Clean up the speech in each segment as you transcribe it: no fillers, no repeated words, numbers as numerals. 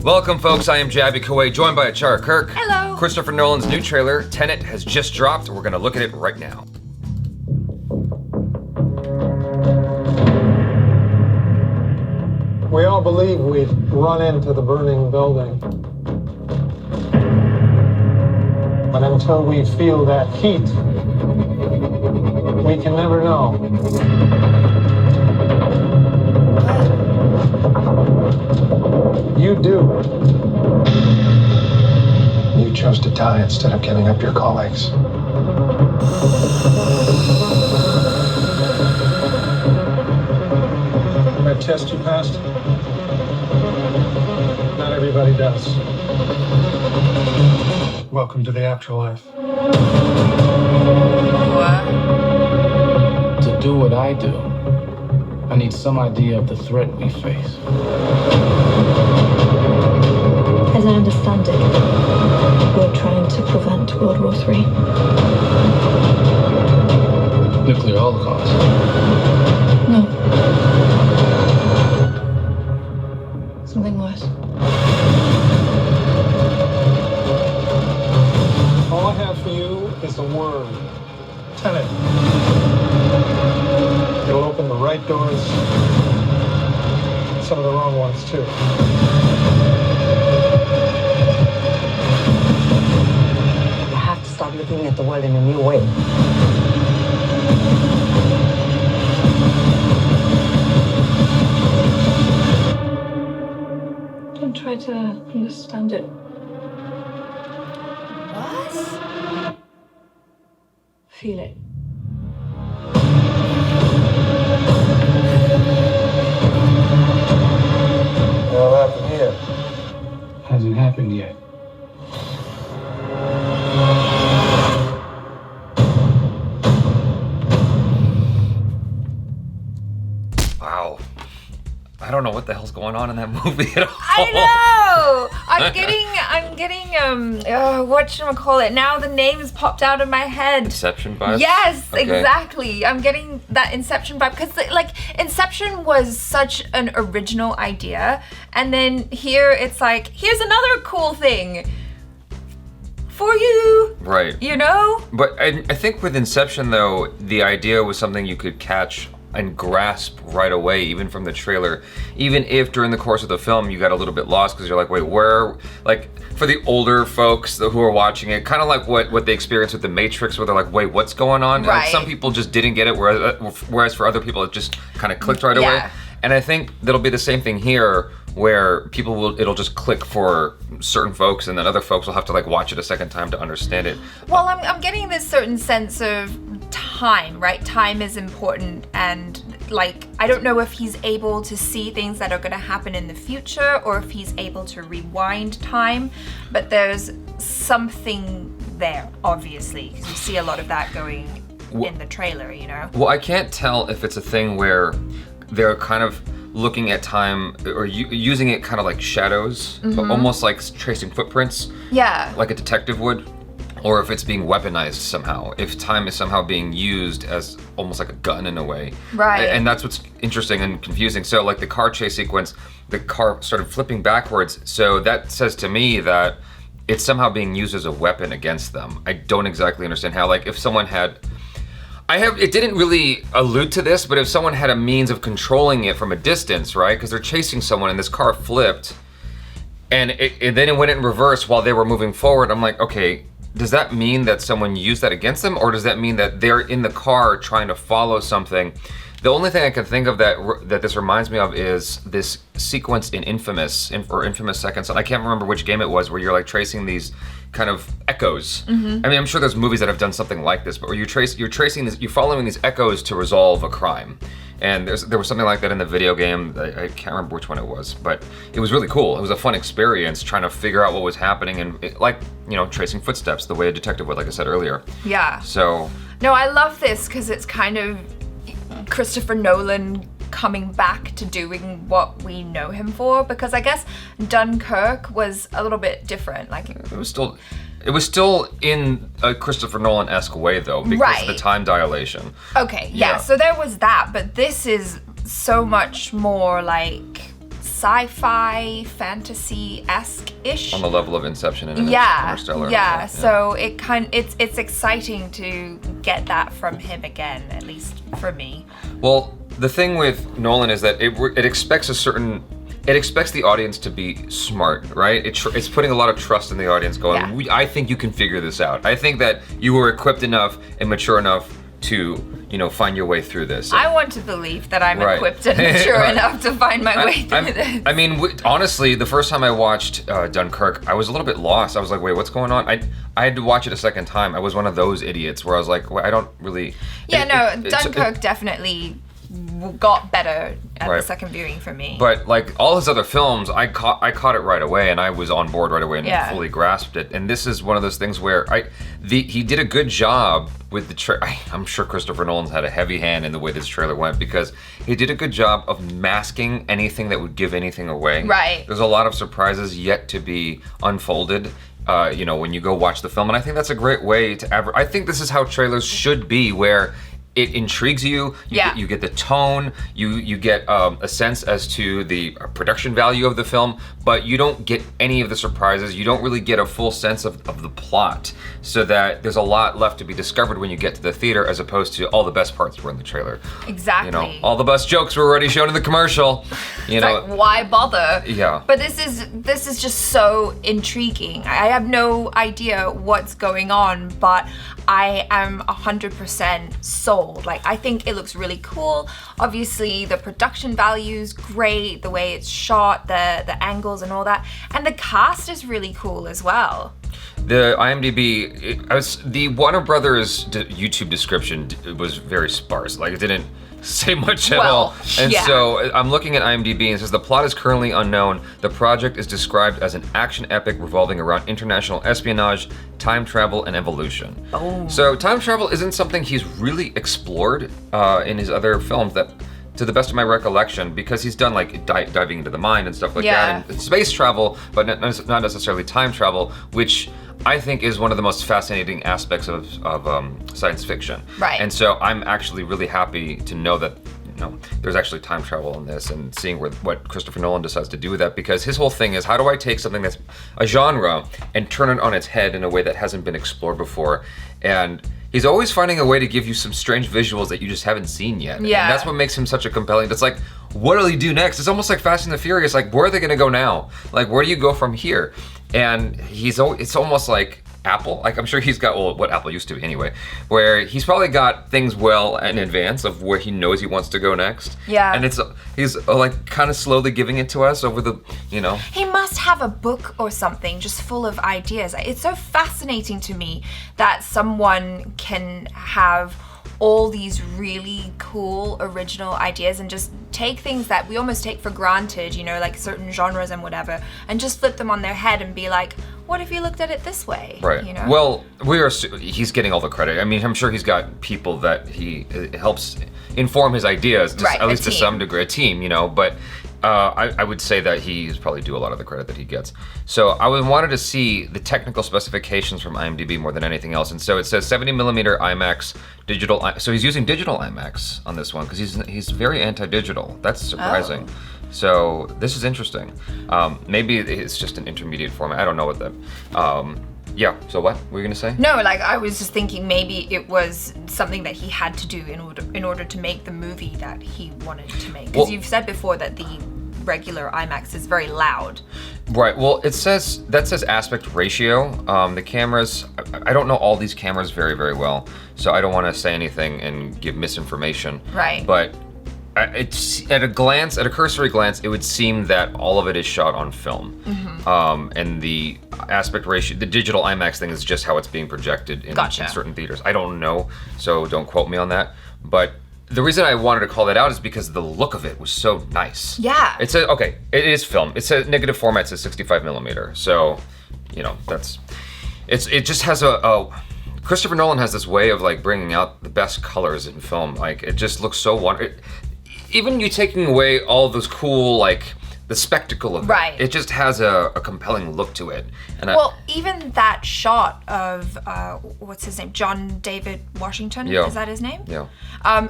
Welcome, folks. I am Jaby Koay, joined by ACHARA KIRK. Hello. Christopher Nolan's new trailer, TENET, has just dropped. We're going to look at it right now. We all believe we've run into the burning building. But until we feel that heat, we can never know. You do. You chose to die instead of giving up your colleagues. That test you passed? Not everybody does. Welcome to the afterlife. To do what I do, I need some idea of the threat we face. As I understand it, we're trying to prevent World War III. Nuclear holocaust. No. Something worse. All I have for you is a word. Tenet. It'll open the right doors, some of the wrong ones too. You have to start looking at the world in a new way. Don't try to understand it. What? Feel it. What'll happen here? Hasn't happened yet. Wow. I don't know what the hell's going on in that movie at all. I know. I'm getting whatchamacallit. Now the name's popped out of my head. Inception vibes? Yes, Okay. exactly. I'm getting that Inception vibe because like Inception was such an original idea, and then here it's like, here's another cool thing for you. Right. You know? But I think with Inception, though, the idea was something you could catch and grasp right away, even from the trailer. Even if during the course of the film you got a little bit lost because you're like, wait, where? Like, for the older folks who are watching it, kind of like what they experienced with The Matrix, where they're like, wait, what's going on? Right. Like, some people just didn't get it, whereas for other people it just kind of clicked right away. Yeah. And I think that'll be the same thing here, where it'll just click for certain folks, and then other folks will have to like watch it a second time to understand it. Well, I'm getting this certain sense of time, right? Time is important, and like, I don't know if he's able to see things that are going to happen in the future or if he's able to rewind time, but there's something there, obviously, because you see a lot of that going in the trailer, you know? Well, I can't tell if it's a thing where they're kind of looking at time or using it kind of like shadows, but almost like tracing footprints, Yeah. like a detective would, or if it's being weaponized somehow, if time is somehow being used as almost like a gun in a way. Right. And that's what's interesting and confusing. So like the car chase sequence, the car started flipping backwards, so that says to me that it's somehow being used as a weapon against them. I don't exactly understand how. Like, if someone had, it didn't really allude to this, but if someone had a means of controlling it from a distance, right? Because they're chasing someone and this car flipped, and then it went in reverse while they were moving forward. I'm like, okay, does that mean that someone used that against them, or does that mean that they're in the car trying to follow something? The only thing I can think of that this reminds me of is this sequence in Infamous Seconds. I can't remember which game it was, where you're like tracing these kind of echoes. I mean, I'm sure there's movies that have done something like this, but where you're following these echoes to resolve a crime. And there was something like that in the video game. I can't remember which one it was, but it was really cool. It was a fun experience trying to figure out what was happening, and tracing footsteps the way a detective would, like I said earlier. Yeah. So. No, I love this because it's kind of Christopher Nolan coming back to doing what we know him for, because I guess Dunkirk was a little bit different. Like, it was still in a Christopher Nolan-esque way, though, because of the time dilation. Okay, yeah, so there was that, but this is so much more like sci-fi, fantasy-esque-ish. On the level of Inception and Interstellar. Yeah. So it's exciting to get that from him again, at least for me. Well, the thing with Nolan is that it expects it expects the audience to be smart, right? It's putting a lot of trust in the audience going, I think you can figure this out. I think that you were equipped enough and mature enough to, find your way through this. I want to believe that I'm equipped and mature enough to find my way through this. I mean, honestly, the first time I watched Dunkirk, I was a little bit lost. I was like, wait, what's going on? I had to watch it a second time. I was one of those idiots where I was like, well, I don't really... Dunkirk definitely got better at the second viewing for me. But like all his other films, I caught it right away, and I was on board right away and fully grasped it. And this is one of those things where he did a good job with the trailer. I'm sure Christopher Nolan's had a heavy hand in the way this trailer went, because he did a good job of masking anything that would give anything away. Right. There's a lot of surprises yet to be unfolded. When you go watch the film, and I think that's a great way to I think this is how trailers should be, where it intrigues you. You get the tone. You get a sense as to the production value of the film, but you don't get any of the surprises. You don't really get a full sense of the plot, so that there's a lot left to be discovered when you get to the theater, as opposed to all the best parts were in the trailer. Exactly. All the best jokes were already shown in the commercial. Like, why bother? Yeah. But this is just so intriguing. I have no idea what's going on, but I am 100% sold. Like, I think it looks really cool. Obviously, the production value's great, the way it's shot, the angles and all that. And the cast is really cool as well. The IMDb, the Warner Brothers YouTube description was very sparse. Like, it didn't say much at all. And so I'm looking at IMDb, and it says the plot is currently unknown. The project is described as an action epic revolving around international espionage, time travel, and evolution. Oh. So time travel isn't something he's really explored in his other films, that, to the best of my recollection, because he's done like diving into the mind and stuff like that, and space travel, but not necessarily time travel, which I think is one of the most fascinating aspects of science fiction. Right. And so I'm actually really happy to know that there's actually time travel in this, and seeing what Christopher Nolan decides to do with that, because his whole thing is, how do I take something that's a genre and turn it on its head in a way that hasn't been explored before? And he's always finding a way to give you some strange visuals that you just haven't seen yet. Yeah. And that's what makes him such a compelling. It's like, what will he do next? It's almost like Fast and the Furious. Like, where are they going to go now? Like, where do you go from here? And it's almost like Apple. Like, I'm sure he's got, what Apple used to be anyway, where he's probably got things well in advance of where he knows he wants to go next. Yeah. And he's like kind of slowly giving it to us over the, He must have a book or something just full of ideas. It's so fascinating to me that someone can have all these really cool original ideas and just take things that we almost take for granted, like certain genres and whatever, and just flip them on their head and be like, what if you looked at it this way? Right. Well, he's getting all the credit. I mean, I'm sure he's got people that he helps inform his ideas, at least to some degree, a team, but I would say that he's probably due a lot of the credit that he gets. So I wanted to see the technical specifications from IMDb more than anything else. And so it says 70mm IMAX digital. So he's using digital IMAX on this one, because he's very anti-digital. That's surprising. Oh. So this is interesting. Maybe it's just an intermediate format. I don't know what that. So what were you gonna say? No, like I was just thinking maybe it was something that he had to do in order to make the movie that he wanted to make. Because you've said before that the regular IMAX is very loud. Right. Well, that says aspect ratio. The cameras, I don't know all these cameras very, very well, so I don't want to say anything and give misinformation. Right. But it's at a cursory glance, it would seem that all of it is shot on film. Mm-hmm. And the aspect ratio, the digital IMAX thing, is just how it's being projected in certain theaters. I don't know, so don't quote me on that. But the reason I wanted to call that out is because the look of it was so nice. Yeah. It is film. It's a negative format. It says 65mm. So, it just has Christopher Nolan has this way of like bringing out the best colors in film. Like, it just looks so wonderful. Even you taking away all those cool, like, the spectacle of Right. it. It just has a compelling look to it. And Well, even that shot of what's his name, John David Washington. Yeah. Is that his name? Yeah.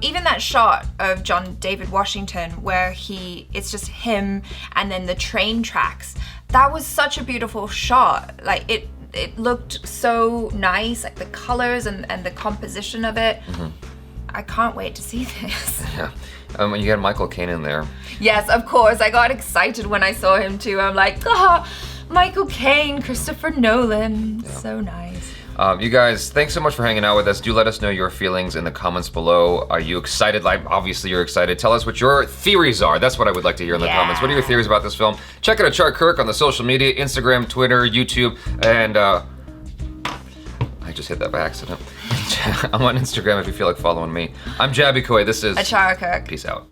Even that shot of John David Washington, where it's just him, and then the train tracks. That was such a beautiful shot. Like it looked so nice, like the colors and the composition of it. I can't wait to see this. Yeah. You got Michael Caine in there. Yes, of course. I got excited when I saw him too. I'm like, Michael Caine, Christopher Nolan. So nice. You guys, thanks so much for hanging out with us. Do let us know your feelings in the comments below. Are you excited? Like, obviously you're excited. Tell us what your theories are. That's what I would like to hear in the comments. What are your theories about this film? Check out ACHARA KIRK on the social media, Instagram, Twitter, YouTube, and I just hit that by accident. I'm on Instagram if you feel like following me. I'm Jaby Koay. This is ACHARA KIRK. Peace out.